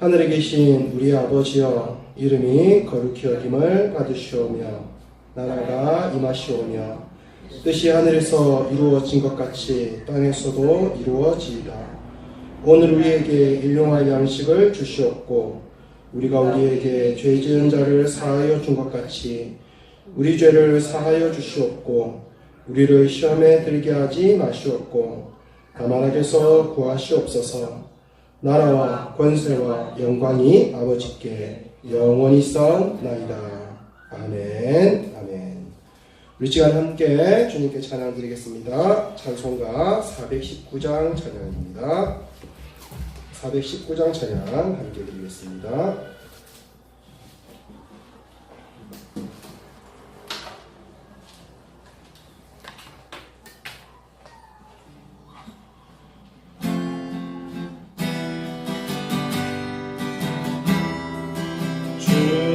하늘에 계신 우리 아버지여, 이름이 거룩히 여김을 받으시오며 나라가 임하시오며 뜻이 하늘에서 이루어진 것 같이 땅에서도 이루어지이다. 오늘 우리에게 일용할 양식을 주시옵고 우리가 우리에게 죄 지은 자를 사하여 준 것 같이 우리 죄를 사하여 주시옵고 우리를 시험에 들게 하지 마시옵고 다만 악에서 구하시옵소서. 나라와 권세와 영광이 아버지께 영원히 있사옵나이다. 아멘. 아멘. 우리 시간 함께 주님께 찬양 드리겠습니다. 찬송가 419장 찬양입니다. 419장 찬양 함께 드리겠습니다.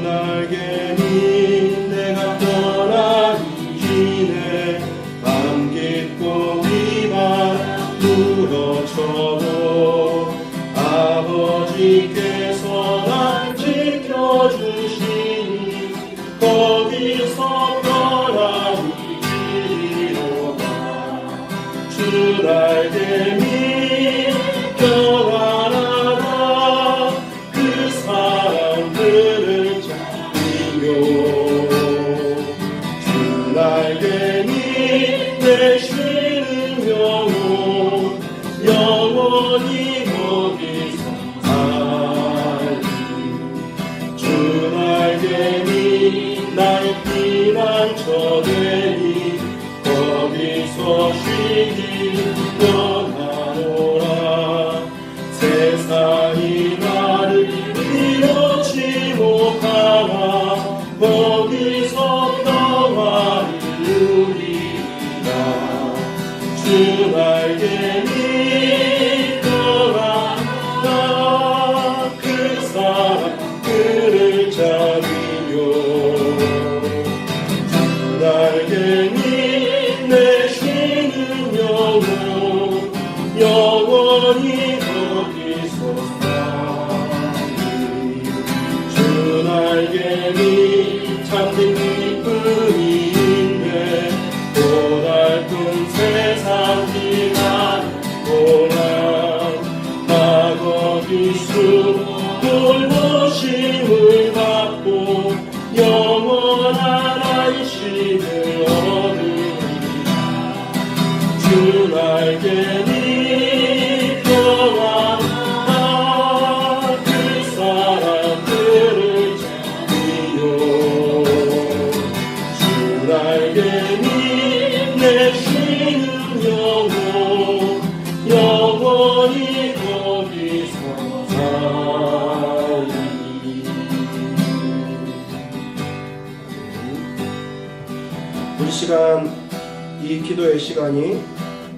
날개니 내가 떠나기 전에 밤 깊고 비바람 불어쳐도 아버지께서 날 지켜주시니 거기서 떠나기 이리로다. 주 날개 평안하다. 그 사람들을 주 날개니 내 쉬는 영혼 영원히 거기서 살리. 주 날개니 나의 피난처 되니 거기서 쉬기 원하노라. 세상이 나를 이루지 못하나 거기서 평화를 누리리라. 주 날개니 평안하다. 그 사람들을 잡으며 주 날개니 내 쉬는 영혼 영원히 거기서 주 날개니 참된 기쁨인데 고달픈 세상 지나고나 나 거기서 돌보심을 받고 영원한 안식을 얻으리라. 주 날개니 평안하다. 그 사람들을 주 날개니 내 쉬는 영혼 영원히 거기서 살리. 우리 시간, 이 기도의 시간이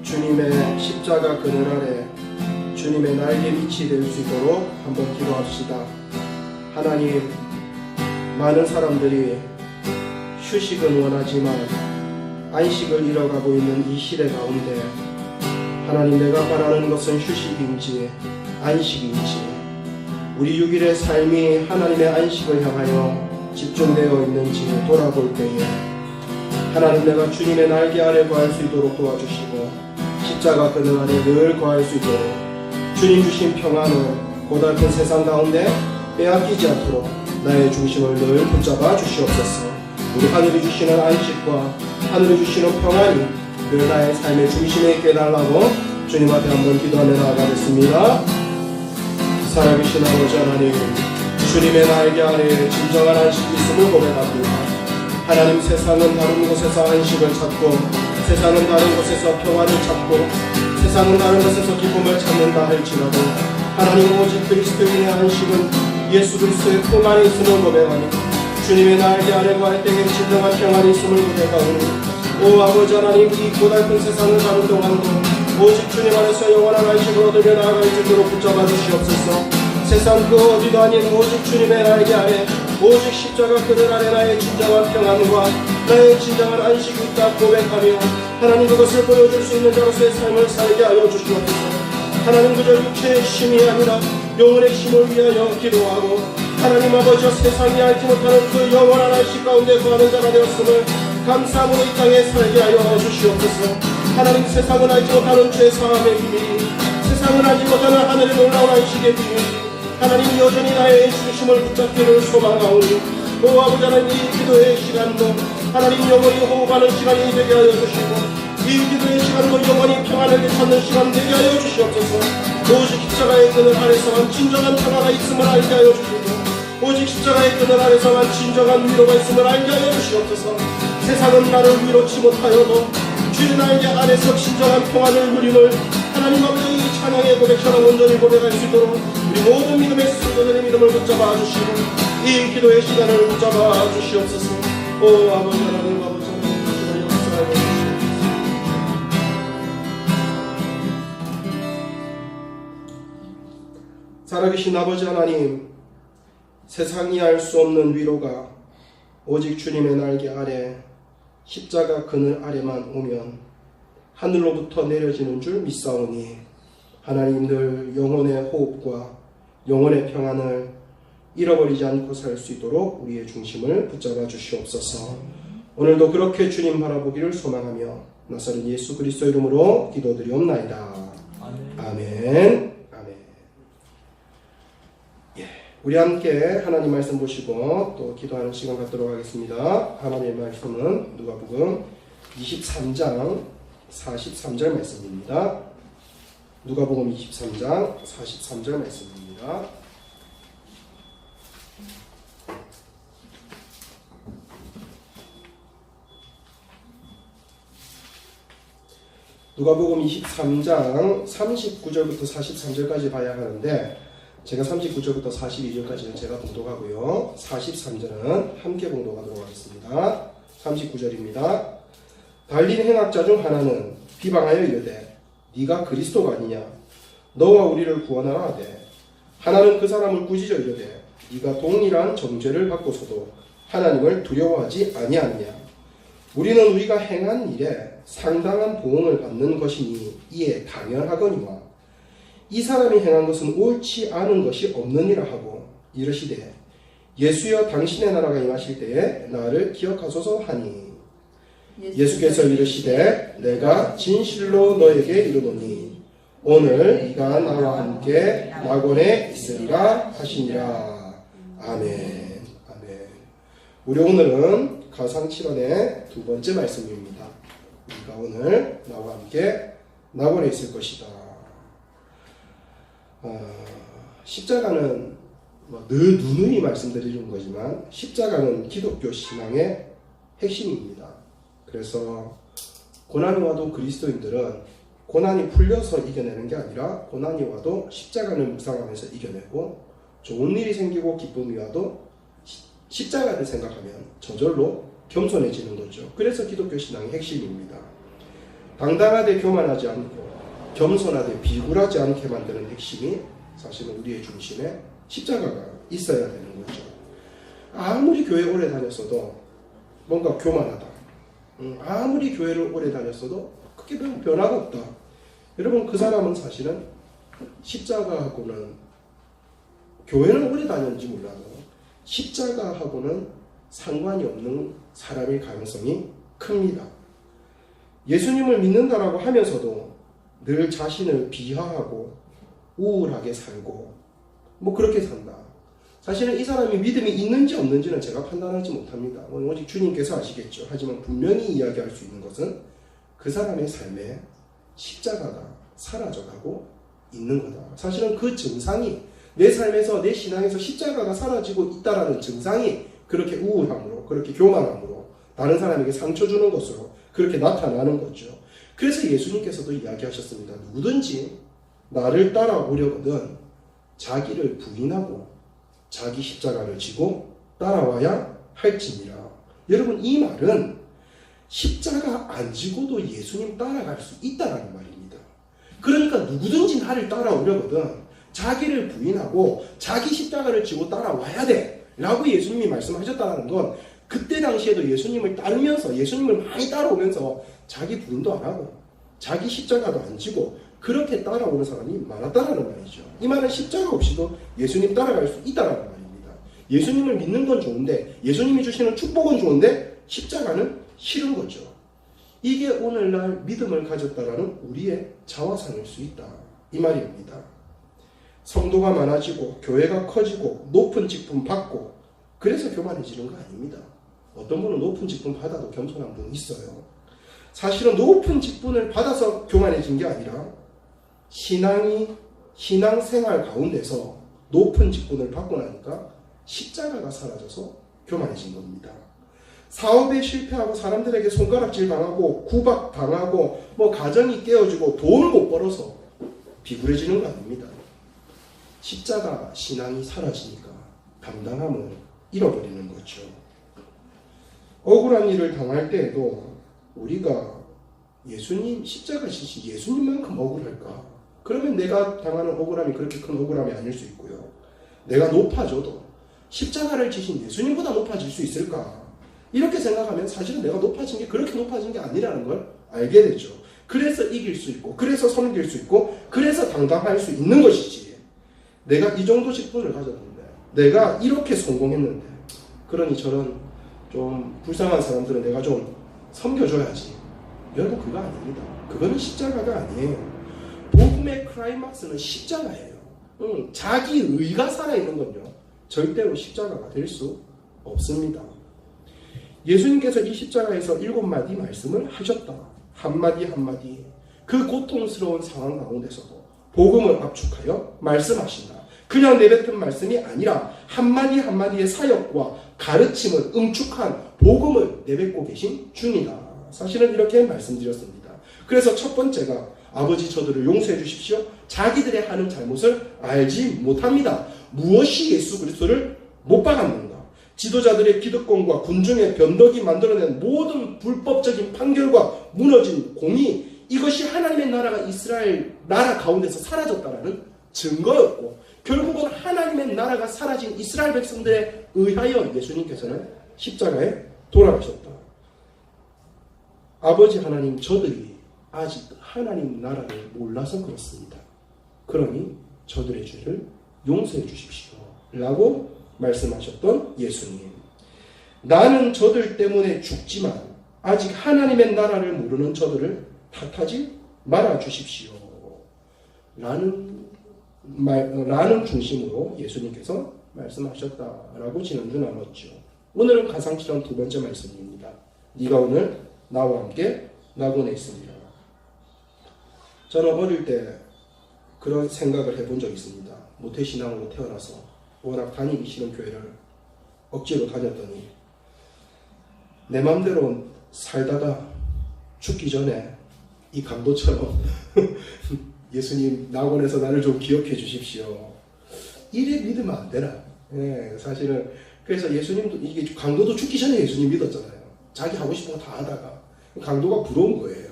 주님의 십자가 그늘 아래 주님의 날개 빛이 될 수 있도록 한번 기도합시다. 하나님, 많은 사람들이 휴식은 원하지만 안식을 잃어가고 있는 이 시대 가운데 하나님, 내가 바라는 것은 휴식인지 안식인지 우리 6일의 삶이 하나님의 안식을 향하여 집중되어 있는지 돌아볼 때에 하나님, 내가 주님의 날개 아래 거할 수 있도록 도와주시고 십자가 그늘 아래 늘 거할 수 있도록 주님 주신 평안을 고달픈 세상 가운데 빼앗기지 않도록 나의 중심을 늘 붙잡아 주시옵소서. 우리 하늘이 주시는 안식과 하늘이 주시는 평안이 늘 나의 삶의 중심에 있게 해달라고 주님 앞에 한번 기도하며 나아가겠습니다. 살아계신 아버지 하나님, 주님의 날개 아래 진정한 안식이 있음을 고백합니다. 하나님, 세상은 다른 곳에서 안식을 찾고 세상은 다른 곳에서 평안을 찾고 세상은 다른 곳에서 기쁨을 찾는다 할지라도 하나님, 오직 그리스도인의 안식은 예수 그리스도의 품 안에 있음을 고백하니 주님의 날개 아래 거할 때에 진정한 평안이 있음을 고백하오니 오 아버지 하나님, 이 고달픈 세상을 가는 동안도 오직 주님 안에서 영원한 안식을 얻으며 나아갈 수 있도록 붙잡아 주시옵소서. 세상 그 어디도 아닌 오직 주님의 날개 아래 오직 십자가 그늘 아래 나의 진정한 평안과 나의 진정한 안식이 있다 고백하며 하나님, 그것을 보여줄 수 있는 자로서의 삶을 살게 하여 주시옵소서. 하나님 그저 육체의 힘이 아니라 영혼의 힘을 위하여 기도하고 하나님 아버지여 세상이 알지 못하는 그 영원한 안식 가운데 거하는 자가 되었음을 감사함으로 이 땅에 살게 하여 주시옵소서. 하나님 세상은 알지 못하는 죄사함의 비밀, 세상은 알지 못하는 하늘의 놀라운 안식의 비밀, 하나님 여전히 나의 중심을 붙잡기를 소망하오니 오 아버지 하나님 이 기도의 시간도 하나님 영원히 호흡하는 시간이 되게 하여 주시고 이 기도의 시간도 영원히 평안을 찾는 시간 되게 하여 주시옵소서. 오직 십자가의 끈을 아래서만 진정한 평화가 있음을 알게 하여 주시고 오직 십자가의 끈을 아래서만 진정한 위로가 있음을 알게 하여 주시옵소서. 세상은 나를 위로치 못하여도 주의 날개 아래서 진정한 평안을 누림을 하나님 아버지 이 찬양의 고백처럼 온전히 고백할 수 있도록 우리 모든 믿음의 성도들의 믿음을 붙잡아 주시고 이 기도의 시간을 붙잡아 주시옵소서. 오 아버지 하나님 아버지 주의 역사하여 주시옵소서. 살아계신 아버지 하나님, 세상이 알 수 없는 위로가 오직 주님의 날개 아래 십자가 그늘 아래만 오면 하늘로부터 내려지는 줄 믿사오니 하나님 늘 영혼의 호흡과 영혼의 평안을 잃어버리지 않고 살 수 있도록 우리의 중심을 붙잡아 주시옵소서. 오늘도 그렇게 주님 바라보기를 소망하며 나사렛 예수 그리스도 이름으로 기도드리옵나이다. 아멘. 우리 함께 하나님 말씀 보시고 또 기도하는 시간 갖도록 하겠습니다. 하나님의 말씀은 누가복음 23장 43절 말씀입니다. 누가복음 23장 43절 말씀입니다. 누가복음 23장 39절부터 43절까지 봐야 하는데 제가 39절부터 42절까지는 제가 봉독하고요. 43절은 함께 봉독하도록 하겠습니다. 39절입니다. 달린 행악자 중 하나는 비방하여 이르되 네가 그리스도가 아니냐 너와 우리를 구원하라 하되 하나는 그 사람을 꾸짖어 이르되 네가 동일한 정죄를 받고서도 하나님을 두려워하지 아니하느냐 우리는 우리가 행한 일에 상당한 보응을 받는 것이니 이에 당연하거니와 이 사람이 행한 것은 옳지 않은 것이 없느니라 하고 이르시되 예수여 당신의 나라가 임하실 때에 나를 기억하소서 하니 예수께서 이르시되 내가 진실로 너에게 이르노니 오늘 네가 나와 함께 낙원에 있으리라 하시니라. 아멘. 아멘. 우리 오늘은 가상 7원의 두 번째 말씀입니다. 네가 오늘 나와 함께 낙원에 있을 것이다. 십자가는 늘 누누이 말씀드리는 거지만 십자가는 기독교 신앙의 핵심입니다. 그래서 고난이 와도 그리스도인들은 고난이 풀려서 이겨내는 게 아니라 고난이 와도 십자가를 묵상하면서 이겨내고 좋은 일이 생기고 기쁨이 와도 십자가를 생각하면 저절로 겸손해지는 거죠. 그래서 기독교 신앙의 핵심입니다. 당당하되 교만하지 않고 겸손하되 비굴하지 않게 만드는 핵심이 사실은 우리의 중심에 십자가가 있어야 되는 거죠. 아무리 교회 오래 다녔어도 뭔가 교만하다. 아무리 교회를 오래 다녔어도 크게 변화가 없다. 여러분 그 사람은 사실은 십자가하고는 교회는 오래 다녔는지 몰라도 십자가하고는 상관이 없는 사람일 가능성이 큽니다. 예수님을 믿는다라고 하면서도 늘 자신을 비하하고 우울하게 살고 그렇게 산다. 사실은 이 사람이 믿음이 있는지 없는지는 제가 판단하지 못합니다. 오직 주님께서 아시겠죠. 하지만 분명히 이야기할 수 있는 것은 그 사람의 삶에 십자가가 사라져가고 있는 거다. 사실은 그 증상이 내 삶에서 내 신앙에서 십자가가 사라지고 있다라는 증상이 그렇게 우울함으로 그렇게 교만함으로 다른 사람에게 상처 주는 것으로 그렇게 나타나는 거죠. 그래서 예수님께서도 이야기하셨습니다. 누구든지 나를 따라오려거든 자기를 부인하고 자기 십자가를 지고 따라와야 할지니라. 여러분 이 말은 십자가 안 지고도 예수님 따라갈 수 있다는 말입니다. 그러니까 누구든지 나를 따라오려거든 자기를 부인하고 자기 십자가를 지고 따라와야 돼 라고 예수님이 말씀하셨다는 건 그때 당시에도 예수님을 따르면서 예수님을 많이 따라오면서 자기 부인도 안 하고 자기 십자가도 안 지고 그렇게 따라오는 사람이 많았다라는 말이죠. 이 말은 십자가 없이도 예수님 따라갈 수 있다라는 말입니다. 예수님을 믿는 건 좋은데, 예수님이 주시는 축복은 좋은데 십자가는 싫은 거죠. 이게 오늘날 믿음을 가졌다라는 우리의 자화상일 수 있다, 이 말입니다. 성도가 많아지고 교회가 커지고 높은 직분 받고 그래서 교만해지는 거 아닙니다. 어떤 분은 높은 직분 받아도 겸손한 분이 있어요. 사실은 높은 직분을 받아서 교만해진 게 아니라 신앙생활 가운데서 높은 직분을 받고 나니까 십자가가 사라져서 교만해진 겁니다. 사업에 실패하고 사람들에게 손가락질 당하고 구박 당하고 가정이 깨어지고 돈을 못 벌어서 비굴해지는 거 아닙니다. 십자가 신앙이 사라지니까 당당함을 잃어버리는 거죠. 억울한 일을 당할 때에도 우리가 예수님, 십자가 지신 예수님만큼 억울할까? 그러면 내가 당하는 억울함이 그렇게 큰 억울함이 아닐 수 있고요. 내가 높아져도 십자가를 지신 예수님보다 높아질 수 있을까? 이렇게 생각하면 사실은 내가 높아진 게 그렇게 높아진 게 아니라는 걸 알게 되죠. 그래서 이길 수 있고, 그래서 섬길 수 있고, 그래서 당당할 수 있는 것이지. 내가 이 정도 직분을 가졌는데, 내가 이렇게 성공했는데, 그러니 저런 좀 불쌍한 사람들은 내가 좀 섬겨줘야지. 여러분, 그거 아닙니다. 그거는 십자가가 아니에요. 복음의 클라이막스는 십자가예요. 자기 의가 살아있는 건요, 절대로 십자가가 될 수 없습니다. 예수님께서 이 십자가에서 7마디 말씀을 하셨다. 한마디 한마디 그 고통스러운 상황 가운데서도 복음을 압축하여 말씀하신다. 그냥 내뱉은 말씀이 아니라 한마디 한마디의 사역과 가르침을 응축한 복음을 내뱉고 계신 중이다. 사실은 이렇게 말씀드렸습니다. 그래서 첫 번째가 아버지 저들을 용서해 주십시오. 자기들의 하는 잘못을 알지 못합니다. 무엇이 예수 그리스도를 못 박았는가? 지도자들의 기득권과 군중의 변덕이 만들어낸 모든 불법적인 판결과 무너진 공의, 이것이 하나님의 나라가 이스라엘 나라 가운데서 사라졌다라는 증거였고, 결국은 하나님의 나라가 사라진 이스라엘 백성들에 의하여 예수님께서는 십자가에 돌아가셨다. 아버지 하나님, 저들이 아직 하나님 나라를 몰라서 그렇습니다. 그러니 저들의 죄를 용서해 주십시오 라고 말씀하셨던 예수님. 나는 저들 때문에 죽지만 아직 하나님의 나라를 모르는 저들을 탓하지 말아 주십시오 라는 중심으로 예수님께서 말씀하셨다라고 지난주 나눴죠. 오늘은 가상처럼 두 번째 말씀입니다. 네가 오늘 나와 함께 낙원에 있으리라. 저는 어릴 때 그런 생각을 해본 적이 있습니다. 모태신앙으로 태어나서 워낙 다니기 싫은 교회를 억지로 다녔더니 내 마음대로 살다가 죽기 전에 이 강도처럼 예수님 낙원에서 나를 좀 기억해 주십시오. 이래 믿으면 안 되나? 사실은 그래서 예수님도, 이게 강도도 죽기 전에 예수님 믿었잖아요. 자기 하고 싶은 거 다 하다가 강도가 부러운 거예요.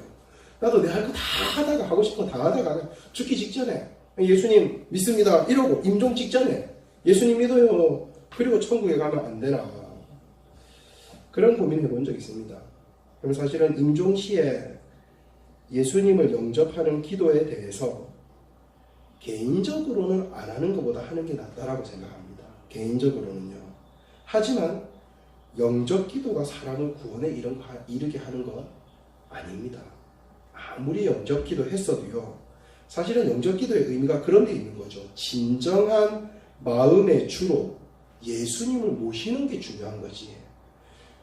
나도 내 할 거 다 하다가 하고 싶은 거 다 하다가 죽기 직전에 예수님 믿습니다 이러고 임종 직전에 예수님 믿어요. 그리고 천국에 가면 안 되나? 그런 고민을 해본 적이 있습니다. 그럼 사실은 임종시에 예수님을 영접하는 기도에 대해서 개인적으로는 안 하는 것보다 하는 게 낫다라고 생각합니다. 개인적으로는요. 하지만 영접 기도가 사람을 구원에 이르게 하는 건 아닙니다. 아무리 영접 기도 했어도요. 사실은 영접 기도의 의미가 그런 데 있는 거죠. 진정한 마음의 주로 예수님을 모시는 게 중요한 거지.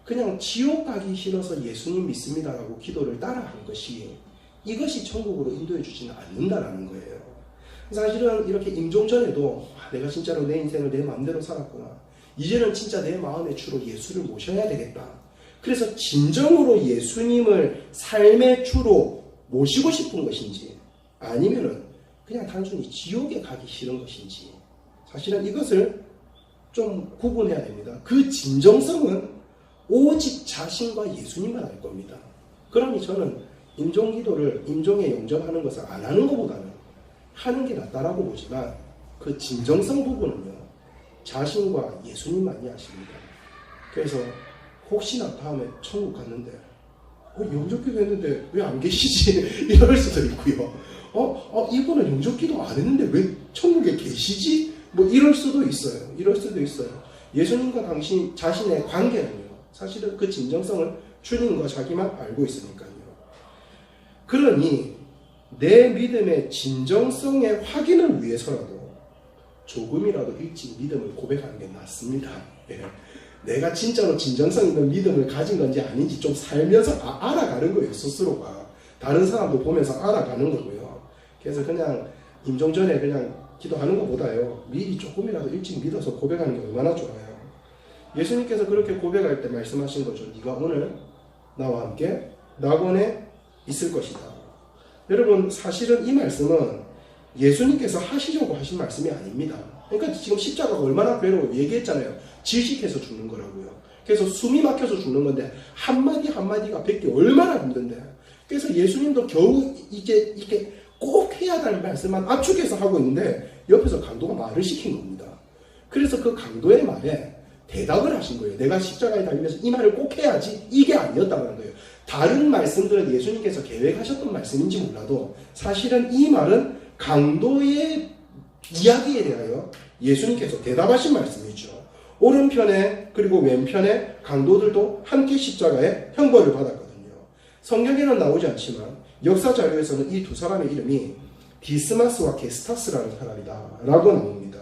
그냥 지옥 가기 싫어서 예수님 믿습니다라고 기도를 따라하는 것이, 이것이 천국으로 인도해 주지는 않는다라는 거예요. 사실은 이렇게 임종 전에도 내가 진짜로 내 인생을 내 마음대로 살았구나. 이제는 진짜 내 마음의 주로 예수를 모셔야 되겠다. 그래서 진정으로 예수님을 삶의 주로 모시고 싶은 것인지, 아니면은 그냥 단순히 지옥에 가기 싫은 것인지, 사실은 이것을 좀 구분해야 됩니다. 그 진정성은 오직 자신과 예수님만 알 겁니다. 그러니 저는 임종기도를, 임종에 영접하는 것을 안 하는 것보다는 하는 게 낫다라고 보지만, 그 진정성 부분은요, 자신과 예수님만이 아십니다. 그래서 혹시나 다음에 천국 갔는데 영접기도 했는데 왜 안 계시지? 이럴 수도 있고요. 이분은 영접 기도 안 했는데 왜 천국에 계시지? 뭐 이럴 수도 있어요. 이럴 수도 있어요. 예수님과 당신 자신의 관계는요. 사실은 그 진정성을 주님과 자기만 알고 있으니까요. 그러니 내 믿음의 진정성의 확인을 위해서라도 조금이라도 일찍 믿음을 고백하는 게 낫습니다. 예. 내가 진짜로 진정성 있는 믿음을 가진 건지 아닌지 좀 살면서 알아가는 거예요. 스스로가. 다른 사람도 보면서 알아가는 거고요. 그래서 그냥 임종전에 그냥 기도하는 것보다요. 미리 조금이라도 일찍 믿어서 고백하는 게 얼마나 좋아요. 예수님께서 그렇게 고백할 때 말씀하신 거죠. 네가 오늘 나와 함께 낙원에 있을 것이다. 여러분 사실은 이 말씀은 예수님께서 하시려고 하신 말씀이 아닙니다. 그러니까 지금 십자가가 얼마나 괴로워요. 얘기했잖아요. 질식해서 죽는 거라고요. 그래서 숨이 막혀서 죽는 건데 한마디 한마디가 뱉기 얼마나 힘든데. 그래서 예수님도 겨우 이제 이렇게 꼭 해야 할 말씀만 압축해서 하고 있는데 옆에서 강도가 말을 시킨 겁니다. 그래서 그 강도의 말에 대답을 하신 거예요. 내가 십자가에 달리면서 이 말을 꼭 해야지. 이게 아니었다는 거예요. 다른 말씀들은 예수님께서 계획하셨던 말씀인지 몰라도 사실은 이 말은 강도의 이야기에 대하여 예수님께서 대답하신 말씀이죠. 오른편에 그리고 왼편에 강도들도 함께 십자가에 형벌을 받았거든요. 성경에는 나오지 않지만 역사 자료에서는 이 두 사람의 이름이 디스마스와 게스타스라는 사람이다 라고 나옵니다.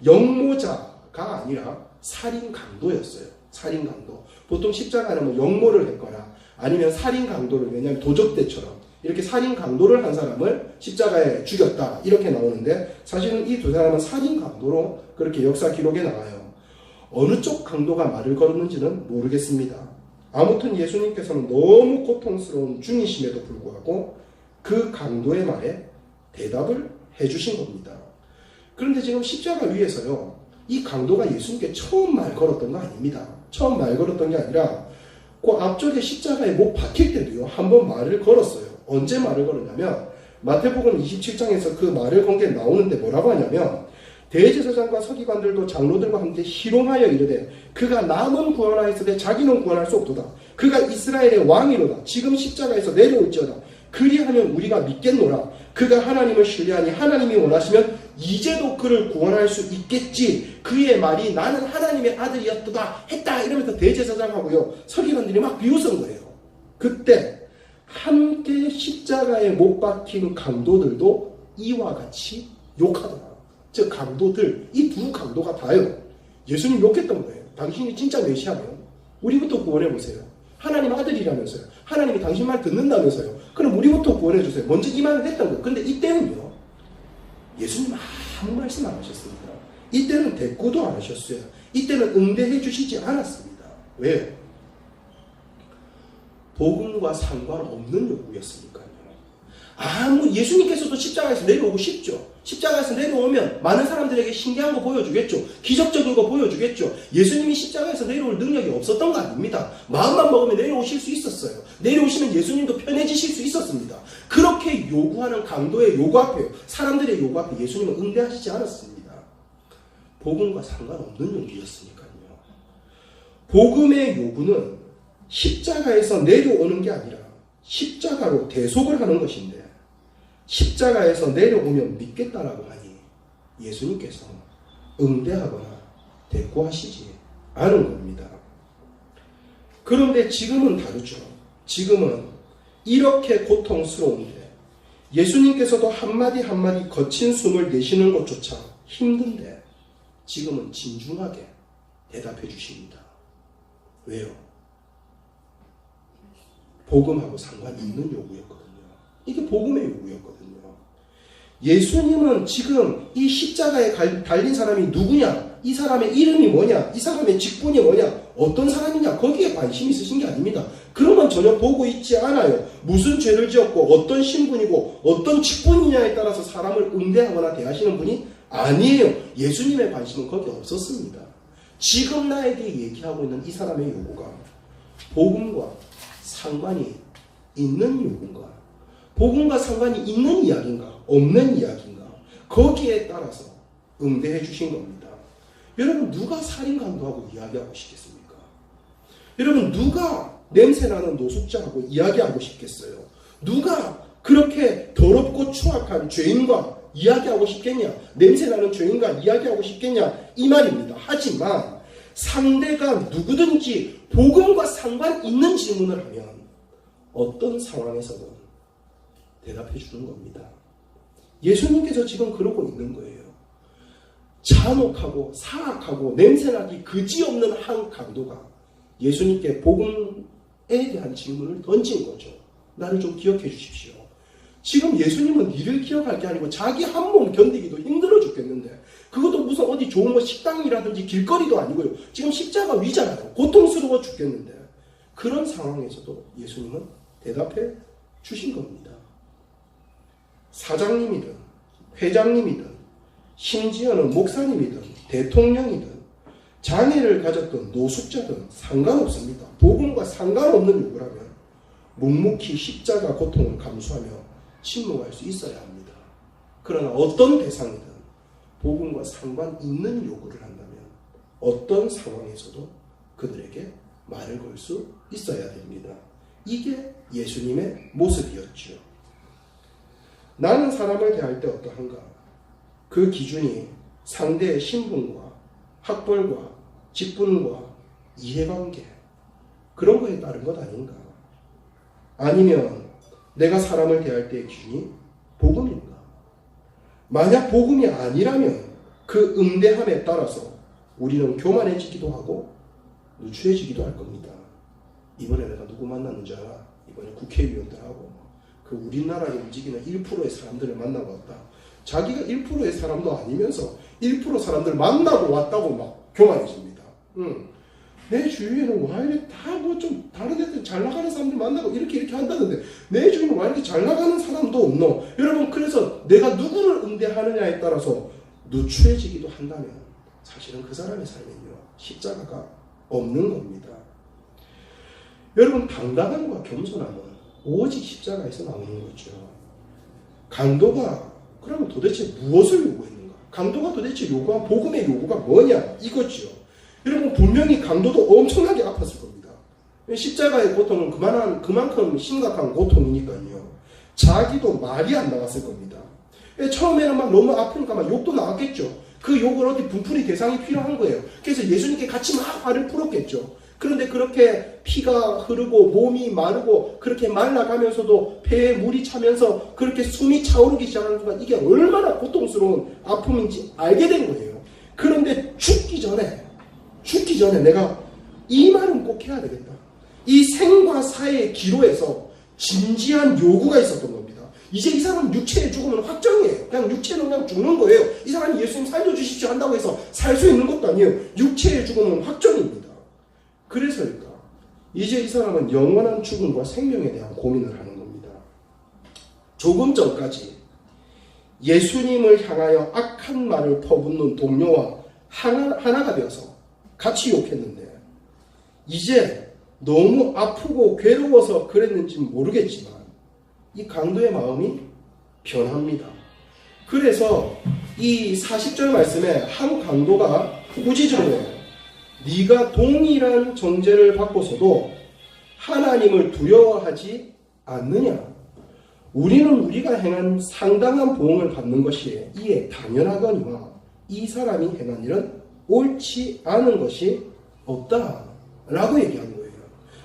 역모자가 아니라 살인 강도였어요. 살인 강도. 보통 십자가는 뭐 역모를 했거나 아니면 살인 강도를, 왜냐하면 도적대처럼 이렇게 살인 강도를 한 사람을 십자가에 죽였다 이렇게 나오는데 사실은 이 두 사람은 살인 강도로 그렇게 역사 기록에 나와요. 어느 쪽 강도가 말을 걸었는지는 모르겠습니다. 아무튼 예수님께서는 너무 고통스러운 중이심에도 불구하고 그 강도의 말에 대답을 해주신 겁니다. 그런데 지금 십자가 위에서요, 이 강도가 예수님께 처음 말 걸었던 거 아닙니다. 처음 말 걸었던 게 아니라 그 앞쪽에 십자가에 못 박힐 때도요, 한번 말을 걸었어요. 언제 말을 걸었냐면 마태복음 27장에서 그 말을 건 게 나오는데 뭐라고 하냐면 대제사장과 서기관들도 장로들과 함께 희롱하여 이르되 그가 남은 구원하였으되 자기는 구원할 수 없도다. 그가 이스라엘의 왕이로다. 지금 십자가에서 내려올지어다. 그리하면 우리가 믿겠노라. 그가 하나님을 신뢰하니 하나님이 원하시면 이제도 그를 구원할 수 있겠지. 그의 말이 나는 하나님의 아들이었다 했다. 이러면서 대제사장하고요 서기관들이 막 비웃은 거예요. 그때 함께 십자가에 못 박힌 강도들도 이와 같이 욕하더라. 즉 강도들, 이 두 강도가 다요 예수님 욕했던 거예요. 당신이 진짜 메시아면 우리부터 구원해보세요. 하나님 아들이라면서요. 하나님이 당신 말 듣는다면서요. 그럼 우리부터 구원해주세요. 먼저 이 말을 했던 거예요. 근데 이때는요 예수님 아무 말씀 안 하셨습니다. 이때는 대꾸도 안 하셨어요. 이때는 응대해 주시지 않았습니다. 왜요? 복음과 상관없는 요구였으니까요. 예수님께서도 십자가에서 내려오고 싶죠. 십자가에서 내려오면 많은 사람들에게 신기한 거 보여주겠죠. 기적적인 거 보여주겠죠. 예수님이 십자가에서 내려올 능력이 없었던 거 아닙니다. 마음만 먹으면 내려오실 수 있었어요. 내려오시면 예수님도 편해지실 수 있었습니다. 그렇게 요구하는 강도의 요구 앞에, 사람들의 요구 앞에 예수님은 응대하시지 않았습니다. 복음과 상관없는 요구였으니까요. 복음의 요구는 십자가에서 내려오는 게 아니라 십자가로 대속을 하는 것인데 십자가에서 내려오면 믿겠다라고 하니 예수님께서 응대하거나 대꾸하시지 않은 겁니다. 그런데 지금은 다르죠. 지금은 이렇게 고통스러운데 예수님께서도 한마디 한마디 거친 숨을 내쉬는 것조차 힘든데 지금은 진중하게 대답해 주십니다. 왜요? 복음하고 상관이 있는 요구였거든요. 이게 복음의 요구였거든요. 예수님은 지금 이 십자가에 달린 사람이 누구냐? 이 사람의 이름이 뭐냐? 이 사람의 직분이 뭐냐? 어떤 사람이냐? 거기에 관심이 있으신 게 아닙니다. 그런 건 전혀 보고 있지 않아요. 무슨 죄를 지었고 어떤 신분이고 어떤 직분이냐에 따라서 사람을 응대하거나 대하시는 분이 아니에요. 예수님의 관심은 거기에 없었습니다. 지금 나에게 얘기하고 있는 이 사람의 요구가 복음과 상관이 있는 요구인가? 복음과 상관이 있는 이야기인가? 없는 이야기인가? 거기에 따라서 응대해 주신 겁니다. 여러분 누가 살인강도하고 이야기하고 싶겠습니까? 여러분 누가 냄새나는 노숙자하고 이야기하고 싶겠어요? 누가 그렇게 더럽고 추악한 죄인과 이야기하고 싶겠냐? 냄새나는 죄인과 이야기하고 싶겠냐? 이 말입니다. 하지만 상대가 누구든지 복음과 상관 있는 질문을 하면 어떤 상황에서든 대답해 주는 겁니다. 예수님께서 지금 그러고 있는 거예요. 잔혹하고 사악하고 냄새나기 그지없는 한 강도가 예수님께 복음에 대한 질문을 던진 거죠. 나를 좀 기억해 주십시오. 지금 예수님은 니를 기억할 게 아니고 자기 한 몸 견디기도 힘들어 죽겠는데, 그것도 무슨 어디 좋은 뭐 식당이라든지 길거리도 아니고요. 지금 십자가 위잖아요. 고통스러워 죽겠는데, 그런 상황에서도 예수님은 대답해 주신 겁니다. 사장님이든 회장님이든 심지어는 목사님이든 대통령이든 장애를 가졌던 노숙자든 상관없습니다. 복음과 상관없는 요구라면 묵묵히 십자가 고통을 감수하며 침묵할 수 있어야 합니다. 그러나 어떤 대상이든 복음과 상관 있는 요구를 한다면 어떤 상황에서도 그들에게 말을 걸 수 있어야 됩니다. 이게 예수님의 모습이었죠. 나는 사람을 대할 때 어떠한가? 그 기준이 상대의 신분과 학벌과 직분과 이해관계, 그런 거에 따른 것 아닌가? 아니면 내가 사람을 대할 때의 기준이 복음인가? 만약 복음이 아니라면 그 응대함에 따라서 우리는 교만해지기도 하고 누추해지기도 할 겁니다. 이번에 내가 누구 만났는지 알아? 이번에 국회의원들하고 그 우리나라를 움직이는 1%의 사람들을 만나고 왔다. 자기가 1%의 사람도 아니면서 1% 사람들 만나고 왔다고 막 교만해집니다. 내 주위에는 와 이래 다 뭐 좀 다른 애들 잘 나가는 사람들 만나고 이렇게 한다는데 내 주위에는 와 이렇게 잘 나가는 사람도 없노? 여러분, 그래서 내가 누구를 응대하느냐에 따라서 누추해지기도 한다면 사실은 그 사람의 삶에는요 십자가가 없는 겁니다. 여러분, 당당함과 겸손함은 오직 십자가에서 나오는 거죠. 강도가 그러면 도대체 무엇을 요구했는가? 강도가 도대체 요구한 복음의 요구가 뭐냐? 이거죠. 여러분, 분명히 강도도 엄청나게 아팠을 겁니다. 십자가의 고통은 그만큼 심각한 고통이니까요. 자기도 말이 안 나왔을 겁니다. 처음에는 막 너무 아프니까 막 욕도 나왔겠죠. 그 욕을 어디 분풀이 대상이 필요한 거예요. 그래서 예수님께 같이 막 화를 풀었겠죠. 그런데 그렇게 피가 흐르고 몸이 마르고 그렇게 말라가면서도 폐에 물이 차면서 그렇게 숨이 차오르기 시작하는 순간 이게 얼마나 고통스러운 아픔인지 알게 된 거예요. 그런데 죽기 전에 내가 이 말은 꼭 해야 되겠다. 이 생과 사의 기로에서 진지한 요구가 있었던 겁니다. 이제 이 사람은 육체의 죽음은 확정이에요. 그냥 육체는 그냥 죽는 거예요. 이 사람이 예수님 살려주십시오 한다고 해서 살 수 있는 것도 아니에요. 육체의 죽음은 확정입니다. 그래서일까? 이제 이 사람은 영원한 죽음과 생명에 대한 고민을 하는 겁니다. 조금 전까지 예수님을 향하여 악한 말을 퍼붓는 동료와 하나가 되어서 같이 욕했는데 이제 너무 아프고 괴로워서 그랬는지 모르겠지만 이 강도의 마음이 변합니다. 그래서 이 40절 말씀에 한 강도가 꾸짖으려고 네가 동일한 정죄를 받고서도 하나님을 두려워하지 않느냐? 우리는 우리가 행한 상당한 보응을 받는 것이 이에 당연하거니와 이 사람이 행한 일은 옳지 않은 것이 없다 라고 얘기한 거예요.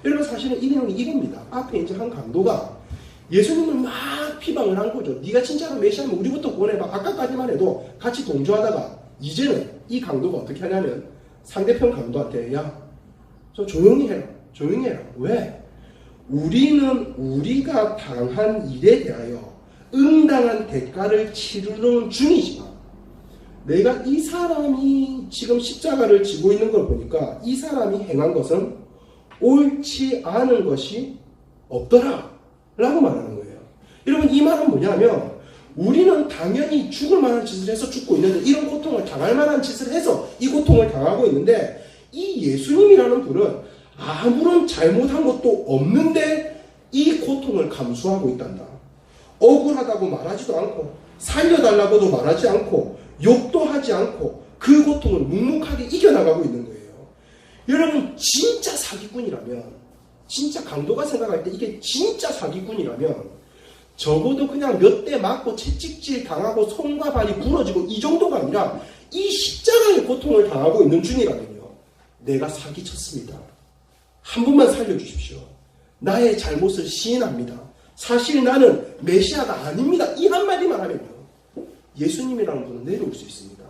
여러분, 사실은 이 내용이 이겁니다. 앞에 이제 한 강도가 예수님을 막 피방을 한 거죠. 네가 진짜로 메시아면 우리부터 구원해봐. 아까까지만 해도 같이 동조하다가 이제는 이 강도가 어떻게 하냐면 상대편 강도한테 야, 저 조용히 해라. 왜? 우리는 우리가 당한 일에 대하여 응당한 대가를 치르는 중이지만 내가 이 사람이 지금 십자가를 지고 있는 걸 보니까 이 사람이 행한 것은 옳지 않은 것이 없더라 라고 말하는 거예요. 여러분, 이 말은 뭐냐면 우리는 당연히 죽을 만한 짓을 해서 죽고 있는데 이런 고통을 당할 만한 짓을 해서 이 고통을 당하고 있는데 이 예수님이라는 분은 아무런 잘못한 것도 없는데 이 고통을 감수하고 있단다. 억울하다고 말하지도 않고 살려달라고도 말하지 않고 욕도 하지 않고 그 고통을 묵묵하게 이겨나가고 있는 거예요. 여러분, 진짜 사기꾼이라면, 진짜 강도가 생각할 때 이게 진짜 사기꾼이라면 적어도 그냥 몇 대 맞고 채찍질 당하고 손과 발이 부러지고 이 정도가 아니라 이 십자가의 고통을 당하고 있는 중이라면요. 내가 사기쳤습니다. 한 분만 살려주십시오. 나의 잘못을 시인합니다. 사실 나는 메시아가 아닙니다. 이 한마디만 하면요. 예수님이라는 분은 내려올 수 있습니다.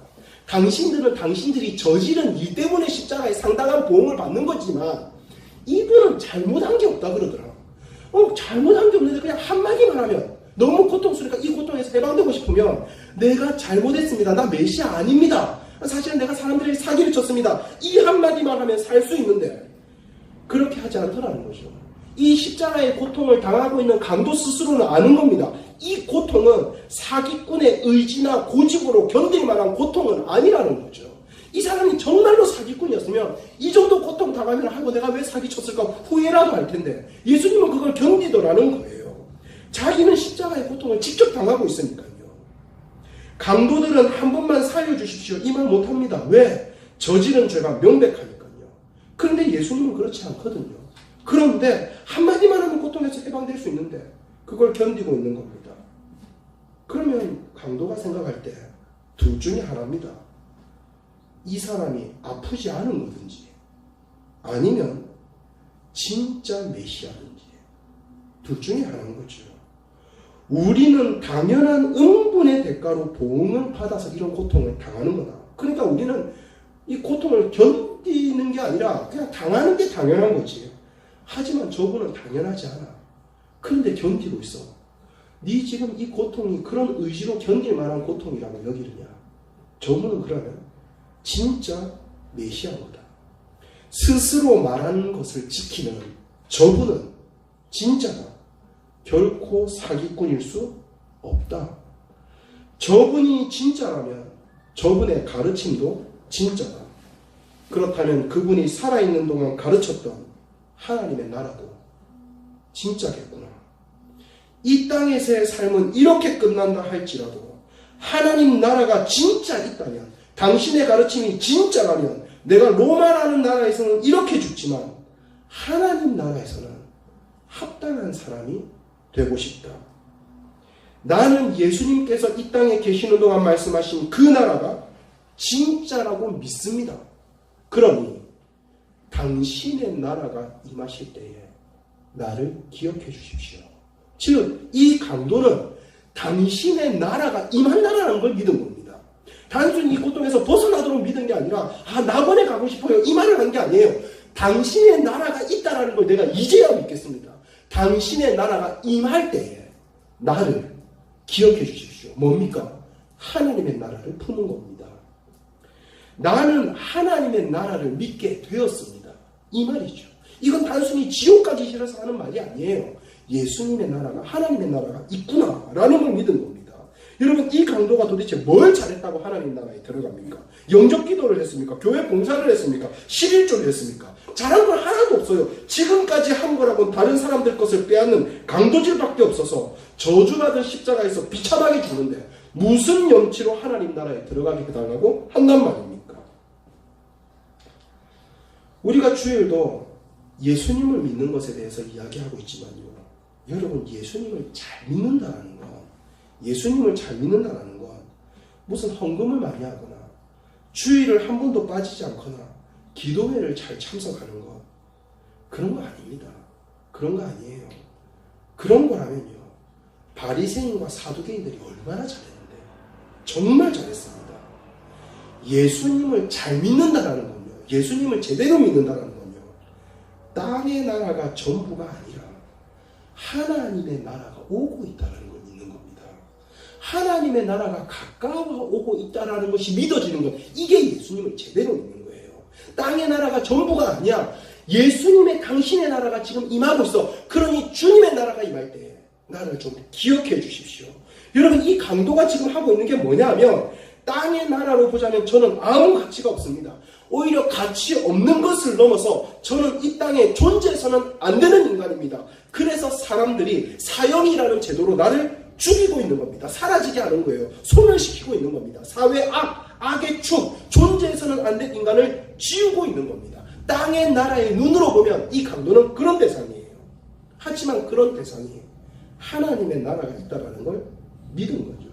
당신들은 당신들이 저지른 일 때문에 십자가에 상당한 보응을 받는 거지만 이분은 잘못한 게 없다 그러더라. 잘못한 게 없는데 그냥 한마디만 하면 너무 고통스러우니까 이 고통에서 해방되고 싶으면 내가 잘못했습니다. 나 메시아 아닙니다. 사실은 내가 사람들에게 사기를 쳤습니다. 이 한마디만 하면 살 수 있는데 그렇게 하지 않더라는 거죠. 이 십자가의 고통을 당하고 있는 강도 스스로는 아는 겁니다. 이 고통은 사기꾼의 의지나 고집으로 견딜 만한 고통은 아니라는 거죠. 이 사람이 정말로 사기꾼이었으면 이 정도 고통 당하면 하고 내가 왜 사기쳤을까 후회라도 할 텐데 예수님은 그걸 견디더라는 거예요. 자기는 십자가의 고통을 직접 당하고 있으니까요. 강도들은 한 번만 살려주십시오. 이 말 못합니다. 왜? 저지른 죄가 명백하니까요. 그런데 예수님은 그렇지 않거든요. 그런데 한마디만 하면 고통에서 해방될 수 있는데 그걸 견디고 있는 겁니다. 그러면 강도가 생각할 때 둘 중에 하나입니다. 이 사람이 아프지 않은 거든지 아니면 진짜 메시아든지 둘 중에 하나인 거죠. 우리는 당연한 응분의 대가로 보응을 받아서 이런 고통을 당하는 거다. 그러니까 우리는 이 고통을 견디는 게 아니라 그냥 당하는 게 당연한 거지. 하지만 저분은 당연하지 않아. 그런데 견디고 있어. 네 지금 이 고통이 그런 의지로 견딜 만한 고통이라고 여기느냐. 저분은 그러면 진짜 메시아인 거다. 스스로 말하는 것을 지키는 저분은 진짜다. 결코 사기꾼일 수 없다. 저분이 진짜라면 저분의 가르침도 진짜다. 그렇다면 그분이 살아있는 동안 가르쳤던 하나님의 나라도 진짜겠구나. 이 땅에서의 삶은 이렇게 끝난다 할지라도 하나님 나라가 진짜 있다면, 당신의 가르침이 진짜라면 내가 로마라는 나라에서는 이렇게 죽지만 하나님 나라에서는 합당한 사람이 되고 싶다. 나는 예수님께서 이 땅에 계시는 동안 말씀하신 그 나라가 진짜라고 믿습니다. 그러니 당신의 나라가 임하실 때에 나를 기억해 주십시오. 즉, 이 강도는 당신의 나라가 임한다라는 걸 믿은 겁니다. 단순히 이 고통에서 벗어나도록 믿은 게 아니라 나번에 가고 싶어요 이 말을 한 게 아니에요. 당신의 나라가 있다라는 걸 내가 이제야 믿겠습니다. 당신의 나라가 임할 때에 나를 기억해 주십시오. 뭡니까? 하나님의 나라를 품은 겁니다. 나는 하나님의 나라를 믿게 되었습니다. 이 말이죠. 이건 단순히 지옥 가기 싫어서 하는 말이 아니에요. 예수님의 나라가, 하나님의 나라가 있구나라는 걸 믿은 겁니다. 여러분, 이 강도가 도대체 뭘 잘했다고 하나님 나라에 들어갑니까? 영접 기도를 했습니까? 교회 봉사를 했습니까? 11조를 했습니까? 잘한 건 하나도 없어요. 지금까지 한 거라고는 다른 사람들 것을 빼앗는 강도질밖에 없어서 저주받은 십자가에서 비참하게 죽는데 무슨 염치로 하나님 나라에 들어가게 해달라고 한단 말입니까? 우리가 주일도 예수님을 믿는 것에 대해서 이야기하고 있지만요. 여러분, 예수님을 잘 믿는다는 건, 예수님을 잘 믿는다는 건 무슨 헌금을 많이 하거나 주일을 한 번도 빠지지 않거나 기도회를 잘 참석하는 것, 그런 거 아닙니다. 그런 거 아니에요. 그런 거라면요, 바리새인과 사두개인들이 얼마나 잘했는데, 정말 잘했습니다. 예수님을 잘 믿는다는 건요, 예수님을 제대로 믿는다는 건요, 땅의 나라가 전부가 아니라 하나님의 나라가 오고 있다는 걸 믿는 겁니다. 하나님의 나라가 가까워 오고 있다는 것이 믿어지는 것, 이게 예수님을 제대로 믿는 거예요. 땅의 나라가 전부가 아니야. 예수님의, 당신의 나라가 지금 임하고 있어. 그러니 주님의 나라가 임할 때 나를 좀 기억해 주십시오. 여러분, 이 강도가 지금 하고 있는 게 뭐냐면, 땅의 나라로 보자면 저는 아무 가치가 없습니다. 오히려 가치 없는 것을 넘어서 저는 이 땅에 존재해서는 안 되는 인간입니다. 그래서 사람들이 사형이라는 제도로 나를 죽이고 있는 겁니다. 사라지게 하는 거예요. 소멸시키고 있는 겁니다. 사회 악의 축, 존재해서는 안 될 인간을 지우고 있는 겁니다. 땅의 나라의 눈으로 보면 이 강도는 그런 대상이에요. 하지만 그런 대상이 하나님의 나라가 있다는 걸 믿은 거죠.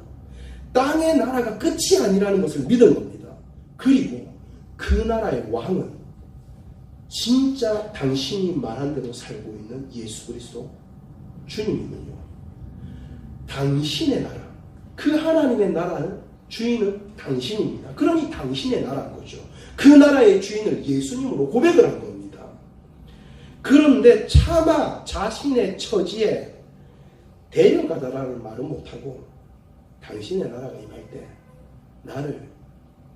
땅의 나라가 끝이 아니라는 것을 믿은 겁니다. 그리고 그 나라의 왕은 진짜 당신이 말한 대로 살고 있는 예수 그리스도 주님이군요. 당신의 나라, 그 하나님의 나라는 주인은 당신입니다. 그러니 당신의 나라인 거죠. 그 나라의 주인을 예수님으로 고백을 한 겁니다. 그런데 차마 자신의 처지에 데려가다라는 말은 못하고 당신의 나라가 임할 때 나를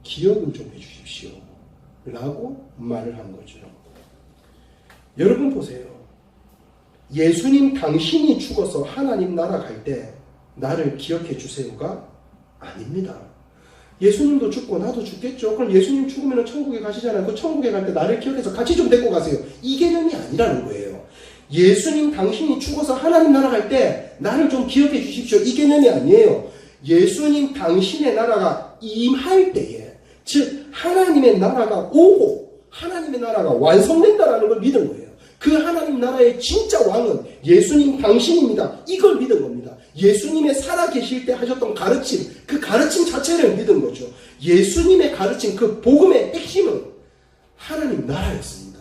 기억을 좀 해주십시오 라고 말을 한 거죠. 여러분 보세요. 예수님 당신이 죽어서 하나님 나라 갈 때 나를 기억해 주세요가 아닙니다. 예수님도 죽고 나도 죽겠죠. 그럼 예수님 죽으면 천국에 가시잖아요. 그 천국에 갈 때 나를 기억해서 같이 좀 데리고 가세요. 이 개념이 아니라는 거예요. 예수님 당신이 죽어서 하나님 나라 갈 때 나를 좀 기억해 주십시오. 이 개념이 아니에요. 예수님 당신의 나라가 임할 때에, 즉 하나님의 나라가 오고 하나님의 나라가 완성된다라는 걸 믿은 거예요. 그 하나님 나라의 진짜 왕은 예수님 당신입니다. 이걸 믿은 겁니다. 예수님의 살아계실 때 하셨던 가르침, 그 가르침 자체를 믿은 거죠. 예수님의 가르침, 그 복음의 핵심은 하나님 나라였습니다.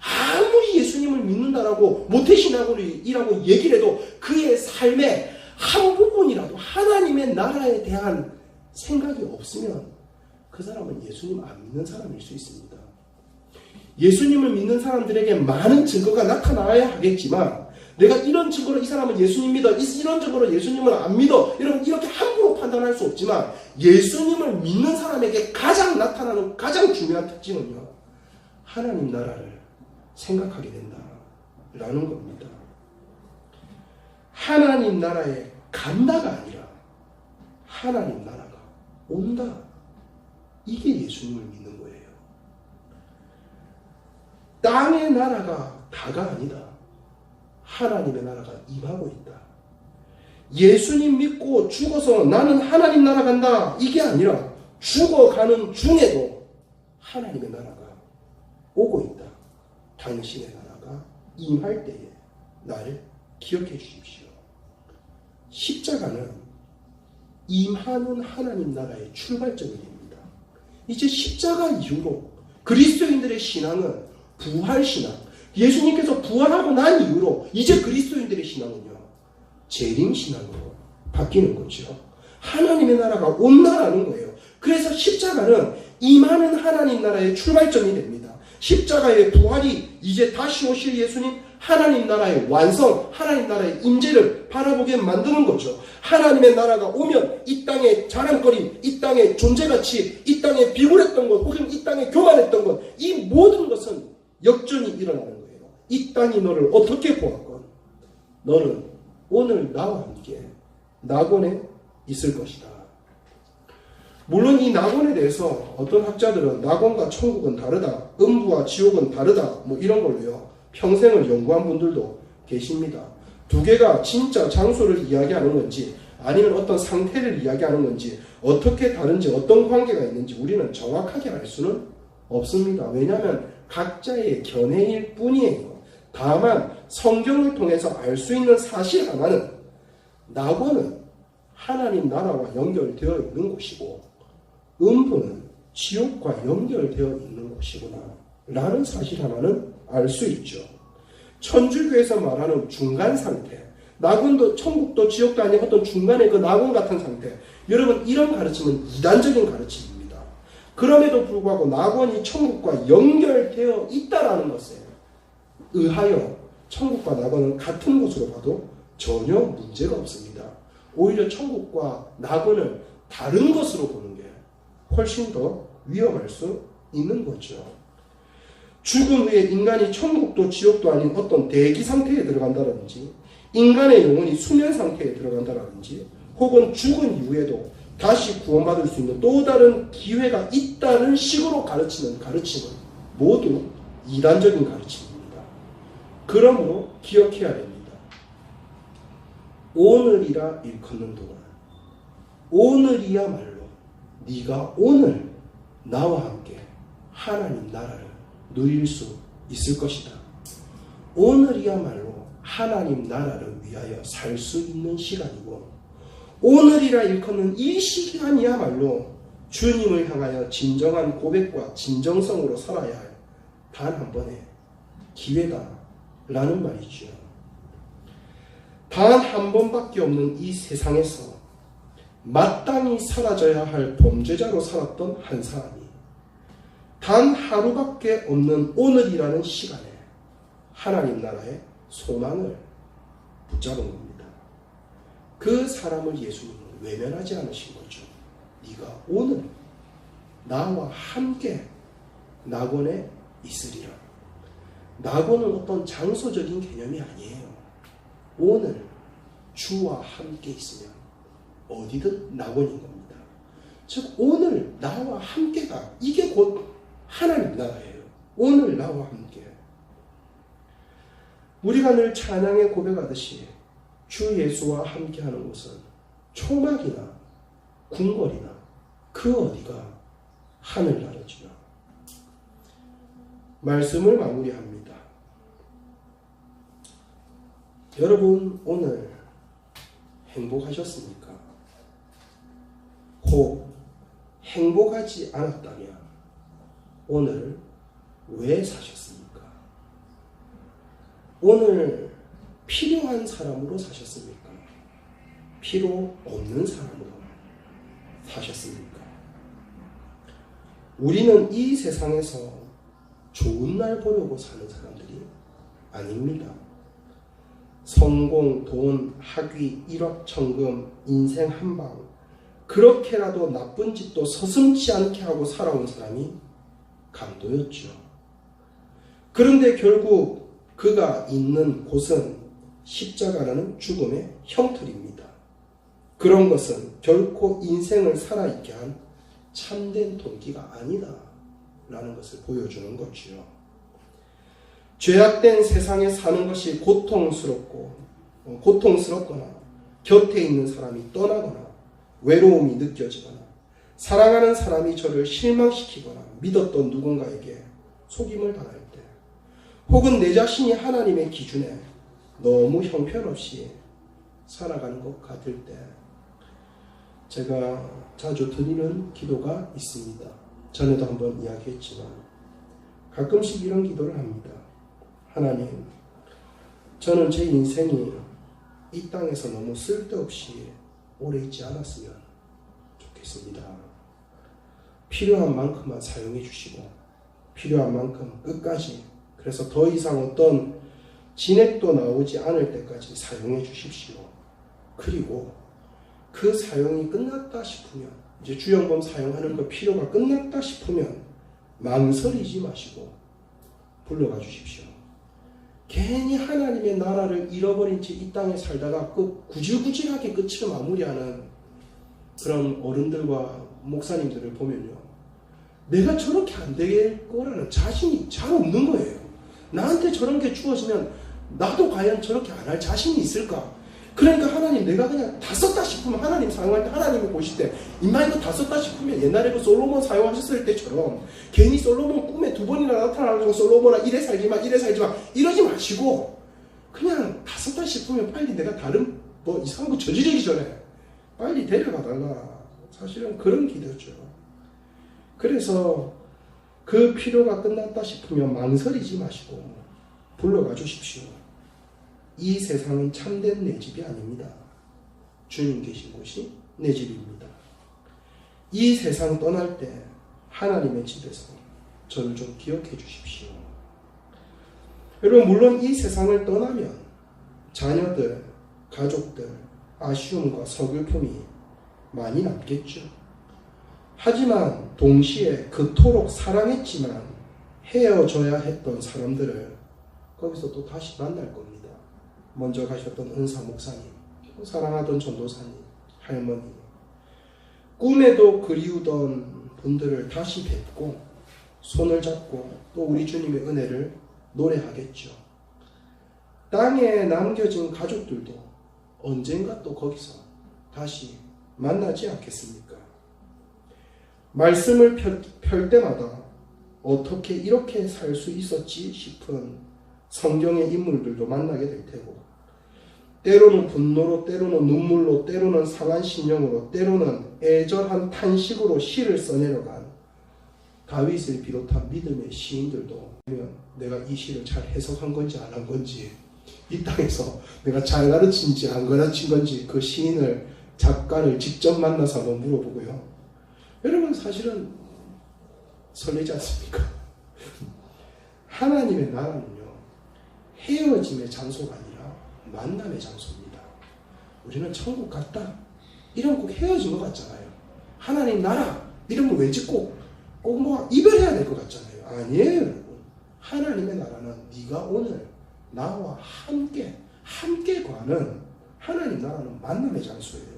아무리 예수님을 믿는다라고 모태신앙이라고 얘기를 해도 그의 삶의 한 부분이라도 하나님의 나라에 대한 생각이 없으면 그 사람은 예수님 안 믿는 사람일 수 있습니다. 예수님을 믿는 사람들에게 많은 증거가 나타나야 하겠지만 내가 이런 증거로 이 사람은 예수님 믿어, 이런 증거로 예수님을 안 믿어, 여러분 이렇게 함부로 판단할 수 없지만 예수님을 믿는 사람에게 가장 나타나는 가장 중요한 특징은요, 하나님 나라를 생각하게 된다라는 겁니다. 하나님 나라에 간다가 아니라 하나님 나라가 온다. 이게 예수님을 믿는 거예요. 땅의 나라가 다가 아니다. 하나님의 나라가 임하고 있다. 예수님 믿고 죽어서 나는 하나님 나라 간다. 이게 아니라 죽어가는 중에도 하나님의 나라가 오고 있다. 당신의 나라가 임할 때에 나를 기억해 주십시오. 십자가는 임하는 하나님 나라의 출발점이 됩니다. 이제 십자가 이후로 그리스도인들의 신앙은 부활신앙, 예수님께서 부활하고 난 이후로 이제 그리스도인들의 신앙은요, 재림신앙으로 바뀌는 거죠. 하나님의 나라가 온다라는 거예요. 그래서 십자가는 임하는 하나님 나라의 출발점이 됩니다. 십자가의 부활이 이제 다시 오실 예수님, 하나님 나라의 완성, 하나님 나라의 임재를 바라보게 만드는 거죠. 하나님의 나라가 오면 이 땅의 자랑거리, 이 땅의 존재가치, 이 땅에 비굴했던 것, 혹은 이 땅에 교만했던 것, 이 모든 것은 역전이 일어나는 거예요. 이 땅이 너를 어떻게 보았건 너는 오늘 나와 함께 낙원에 있을 것이다. 물론 이 낙원에 대해서 어떤 학자들은 낙원과 천국은 다르다, 음부와 지옥은 다르다, 뭐 이런 걸로요 평생을 연구한 분들도 계십니다. 두 개가 진짜 장소를 이야기하는 건지 아니면 어떤 상태를 이야기하는 건지 어떻게 다른지 어떤 관계가 있는지 우리는 정확하게 알 수는 없습니다. 왜냐하면 각자의 견해일 뿐이에요. 다만 성경을 통해서 알 수 있는 사실 하나는 낙원은 하나님 나라와 연결되어 있는 곳이고 음부는 지옥과 연결되어 있는 곳이구나 라는 사실 하나는 알 수 있죠. 천주교에서 말하는 중간 상태, 낙원도 천국도 지옥도 아닌 어떤 중간의 그 낙원 같은 상태, 여러분 이런 가르침은 이단적인 가르침입니다. 그럼에도 불구하고 낙원이 천국과 연결되어 있다라는 것에 의하여 천국과 낙원은 같은 것으로 봐도 전혀 문제가 없습니다. 오히려 천국과 낙원을 다른 것으로 보는 게 훨씬 더 위험할 수 있는 거죠. 죽음 후에 인간이 천국도 지옥도 아닌 어떤 대기 상태에 들어간다든지 인간의 영혼이 수면 상태에 들어간다든지 혹은 죽은 이후에도 다시 구원받을 수 있는 또 다른 기회가 있다는 식으로 가르치는 가르침은 모두 이단적인 가르침입니다. 그러므로 기억해야 됩니다. 오늘이라 일컫는 동안 오늘이야말로 네가 오늘 나와 함께 하나님 나라를 누릴 수 있을 것이다. 오늘이야말로 하나님 나라를 위하여 살 수 있는 시간이고, 오늘이라 일컫는 이 시간이야말로 주님을 향하여 진정한 고백과 진정성으로 살아야 할 단 한 번의 기회다라는 말이죠. 단 한 번밖에 없는 이 세상에서 마땅히 사라져야 할 범죄자로 살았던 한 사람이 단 하루밖에 없는 오늘이라는 시간에 하나님 나라의 소망을 붙잡은 겁니다. 그 사람을 예수님은 외면하지 않으신 거죠. 네가 오늘 나와 함께 낙원에 있으리라. 낙원은 어떤 장소적인 개념이 아니에요. 오늘 주와 함께 있으면 어디든 낙원인 겁니다. 즉 오늘 나와 함께가 이게 곧 하나님 나라예요. 오늘 나와 함께. 우리가 늘 찬양에 고백하듯이 주 예수와 함께하는 곳은 초막이나 궁궐이나 그 어디가 하늘나라지요. 말씀을 마무리합니다. 여러분 오늘 행복하셨습니까? 혹 행복하지 않았다면 오늘 왜 사셨습니까? 오늘 필요한 사람으로 사셨습니까? 필요 없는 사람으로 사셨습니까? 우리는 이 세상에서 좋은 날 보려고 사는 사람들이 아닙니다. 성공, 돈, 학위, 일확천금, 인생 한방, 그렇게라도 나쁜 짓도 서슴지 않게 하고 살아온 사람이 강도였죠. 그런데 결국 그가 있는 곳은 십자가라는 죽음의 형틀입니다. 그런 것은 결코 인생을 살아있게 한 참된 동기가 아니다 라는 것을 보여주는 거지요. 죄악된 세상에 사는 것이 고통스럽거나 곁에 있는 사람이 떠나거나 외로움이 느껴지거나 사랑하는 사람이 저를 실망시키거나 믿었던 누군가에게 속임을 당할 때, 혹은 내 자신이 하나님의 기준에 너무 형편없이 살아가는 것 같을 때 제가 자주 드리는 기도가 있습니다. 전에도 한번 이야기했지만 가끔씩 이런 기도를 합니다. 하나님, 저는 제 인생이 이 땅에서 너무 쓸데없이 오래 있지 않았으면 좋겠습니다. 필요한 만큼만 사용해 주시고 필요한 만큼 끝까지, 그래서 더 이상 어떤 진액도 나오지 않을 때까지 사용해 주십시오. 그리고 그 사용이 끝났다 싶으면, 이제 주영범 사용하는 그 필요가 끝났다 싶으면 망설이지 마시고 불러가 주십시오. 괜히 하나님의 나라를 잃어버린 채 이 땅에 살다가 구질구질하게 끝을 마무리하는 그런 어른들과 목사님들을 보면요, 내가 저렇게 안 될 거라는 자신이 잘 없는 거예요. 나한테 저런 게 주어지면 나도 과연 저렇게 안 할 자신이 있을까? 그러니까 하나님, 내가 그냥 다 썼다 싶으면, 하나님 사용할 때 하나님이 보실 때 임마 이거 다 썼다 싶으면 옛날에 그 솔로몬 사용하셨을 때처럼 괜히 솔로몬 꿈에 2번이나 나타나가지고 솔로몬아 이래 살지마 이러지 마시고 그냥 다 썼다 싶으면 빨리 내가 다른 뭐 이상한 거 저지르기 전에 빨리 데려가 달라. 사실은 그런 기도죠. 그래서 그 필요가 끝났다 싶으면 망설이지 마시고 불러가 주십시오. 이 세상은 참된 내 집이 아닙니다. 주님 계신 곳이 내 집입니다. 이 세상 떠날 때 하나님의 집에서 저를 좀 기억해 주십시오. 여러분, 물론 이 세상을 떠나면 자녀들, 가족들, 아쉬움과 서글픔이 많이 남겠죠. 하지만 동시에 그토록 사랑했지만 헤어져야 했던 사람들을 거기서 또 다시 만날 겁니다. 먼저 가셨던 은사 목사님, 사랑하던 전도사님, 할머니, 꿈에도 그리우던 분들을 다시 뵙고 손을 잡고 또 우리 주님의 은혜를 노래하겠죠. 땅에 남겨진 가족들도 언젠가 또 거기서 다시 만나지 않겠습니까? 말씀을 펼 때마다 어떻게 이렇게 살 수 있었지 싶은 성경의 인물들도 만나게 될 테고, 때로는 분노로, 때로는 눈물로, 때로는 상한 심령으로, 때로는 애절한 탄식으로 시를 써내려간 다윗을 비롯한 믿음의 시인들도 내가 이 시를 잘 해석한 건지 안 한 건지, 이 땅에서 내가 잘 가르친지 안 가르친 건지 그 시인을, 작가를 직접 만나서 한번 물어보고요. 여러분, 사실은 설레지 않습니까? 하나님의 나라는요, 헤어짐의 장소가 아니라 만남의 장소입니다. 우리는 천국 갔다 이러면 꼭 헤어진 것 같잖아요. 하나님 나라 이러면 왠지 꼭 뭐 이별해야 될 것 같잖아요. 아니에요, 여러분. 하나님의 나라는 네가 오늘 나와 함께 가는, 하나님 나라는 만남의 장소예요.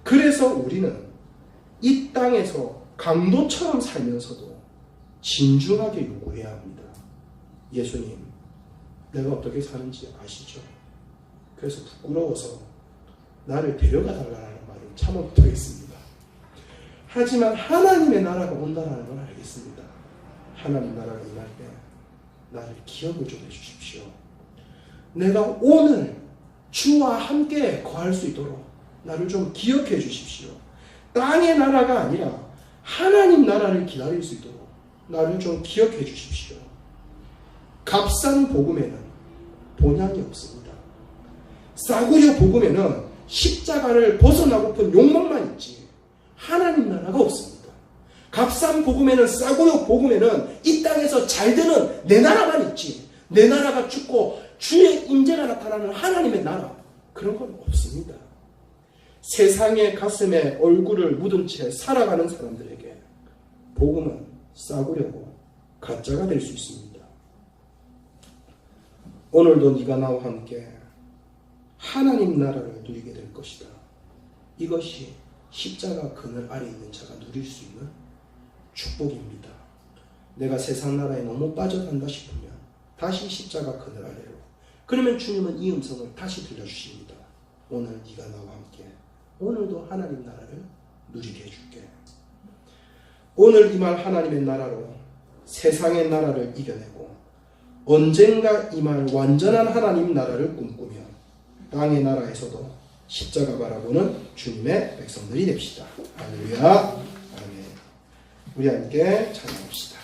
그래서 우리는 이 땅에서 강도처럼 살면서도 진중하게 요구해야 합니다. 예수님, 내가 어떻게 사는지 아시죠? 그래서 부끄러워서 나를 데려가 달라는 말을 참아 못하겠습니다. 하지만 하나님의 나라가 온다는 걸 알겠습니다. 하나님 나라가 임할 때 나를 기억을 좀 해주십시오. 내가 오늘 주와 함께 거할 수 있도록 나를 좀 기억해 주십시오. 땅의 나라가 아니라 하나님 나라를 기다릴 수 있도록 나를 좀 기억해 주십시오. 값싼 복음에는 본향이 없습니다. 싸구려 복음에는 십자가를 벗어나고픈 욕망만 있지 하나님 나라가 없습니다. 값싼 복음에는, 싸구려 복음에는 이 땅에서 잘 되는 내 나라만 있지, 내 나라가 죽고 주의 임재가 나타나는 하나님의 나라, 그런 건 없습니다. 세상의 가슴에 얼굴을 묻은 채 살아가는 사람들에게 복음은 싸구려고 가짜가 될 수 있습니다. 오늘도 네가 나와 함께 하나님 나라를 누리게 될 것이다. 이것이 십자가 그늘 아래 있는 자가 누릴 수 있는 축복입니다. 내가 세상 나라에 너무 빠져간다 싶으면 다시 십자가 그늘 아래로, 그러면 주님은 이 음성을 다시 들려주십니다. 오늘 네가 나와 함께 오늘도 하나님 나라를 누리게 해줄게. 오늘 임할 하나님의 나라로 세상의 나라를 이겨내고 언젠가 임할 완전한 하나님 나라를 꿈꾸며 땅의 나라에서도 십자가 바라보는 주님의 백성들이 됩시다. 할렐루야. 아멘. 우리 함께 찬양합시다.